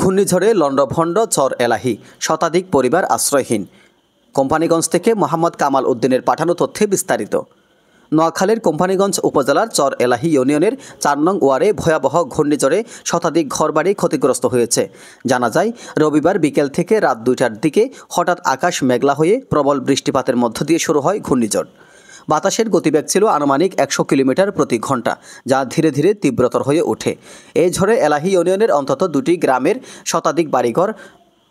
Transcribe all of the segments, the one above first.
ঘূর্ণিঝড়ে লণ্ডভণ্ড চর এলাহি, শতাধিক পরিবার আশ্রয়হীন। কোম্পানীগঞ্জ থেকে মোহাম্মদ কামাল উদ্দিনের পাঠানো তথ্যে বিস্তারিত। নোয়াখালীর কোম্পানীগঞ্জ উপজেলার চর এলাহি ইউনিয়নের ৪ নং ওয়ার্ডে ভয়াবহ ঘূর্ণিঝড়ে শতাধিক ঘরবাড়ি ক্ষতিগ্রস্ত হয়েছে। জানা যায়, রবিবার বিকেল থেকে রাত ২টার দিকে হঠাৎ আকাশ মেঘলা হয়ে প্রবল বৃষ্টিপাতের মধ্য দিয়ে শুরু হয় ঘূর্ণিঝড়। বাতাসের গতিবেগ ছিল আনুমানিক ১০০ কিলোমিটার প্রতি ঘন্টা, যা ধীরে ধীরে তীব্রতর হয়ে ওঠে। এই ঝড়ে এলাহি ইউনিয়নের অন্তত ২টি গ্রামের শতাধিক বাড়িঘর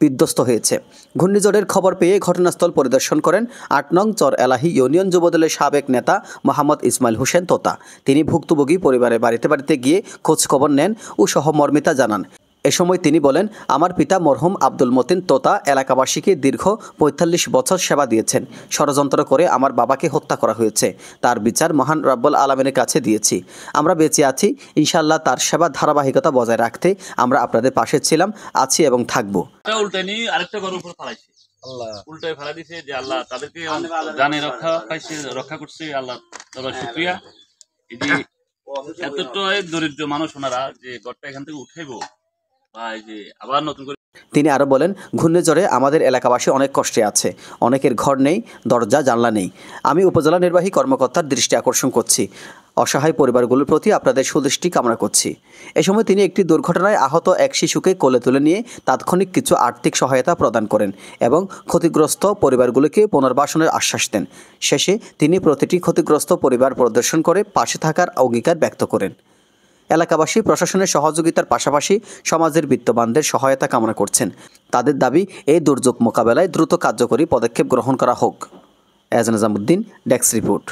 বিধ্বস্ত হয়েছে। ঘূর্ণিঝড়ের খবর পেয়ে ঘটনাস্থল পরিদর্শন করেন ৮ নং চর এলাহি ইউনিয়ন যুবদলের সাবেক নেতা মোহাম্মদ ইসমাইল হোসেন তোতা। তিনি ভুক্তভোগী পরিবারের বাড়িতে বাড়িতে গিয়ে খোঁজখবর নেন ও সহমর্মিতা জানান। এ সময় তিনি বলেন, আমার পিতা মরহুম আব্দুল মতিন তোতা এলাকাবাসীকে দীর্ঘ ৪৫ বছর সেবা দিয়েছেন। ষড়যন্ত্র করে আমার বাবাকে হত্যা করা হয়েছে। তার বিচার মহান রব্বুল আলামিনের কাছে দিয়েছি। আমরা বেঁচে আছি, ইনশাআল্লাহ তার সেবা ধারাবাহিকতা বজায় রাখতে আমরা আপনাদের পাশে ছিলাম, আছি এবং থাকবো। উল্টানি আরেকটা ঘর উপরে ফালাইছে, আল্লাহ উল্টায় ফেলা দিছে, যে আল্লাহ তাদেরকে জানে রক্ষা করছে। আল্লাহ তাআলার শুকরিয়া। এই যে এতটাই দরিদ্র মানুষ ওনারা, যে ঘরটা এখান থেকে উঠাইবো বা এই যে আবার নতুন করে। তিনি আরও বলেন, ঘূর্ণিঝড়ে আমাদের এলাকাবাসী অনেক কষ্টে আছে। অনেকের ঘর নেই, দরজা জানলা নেই। আমি উপজেলা নির্বাহী কর্মকর্তার দৃষ্টি আকর্ষণ করছি। অসহায় পরিবারগুলোর প্রতি আপনাদের সুদৃষ্টি কামনা করছি। এ সময় তিনি একটি দুর্ঘটনায় আহত এক শিশুকে কোলে তুলে নিয়ে তাৎক্ষণিক কিছু আর্থিক সহায়তা প্রদান করেন এবং ক্ষতিগ্রস্ত পরিবারগুলোকে পুনর্বাসনের আশ্বাস দেন। শেষে তিনি প্রতিটি ক্ষতিগ্রস্ত পরিবার পরিদর্শন করে পাশে থাকার অঙ্গীকার ব্যক্ত করেন। এলাকাবাসী প্রশাসনের সহযোগিতার পাশাপাশি সমাজের বিত্তবানদের সহায়তা কামনা করছেন। তাদের দাবি, এই দুর্যোগ মোকাবেলায় দ্রুত কার্যকরী পদক্ষেপ গ্রহণ করা হোক। Ejaz Nizamuddin, desk report.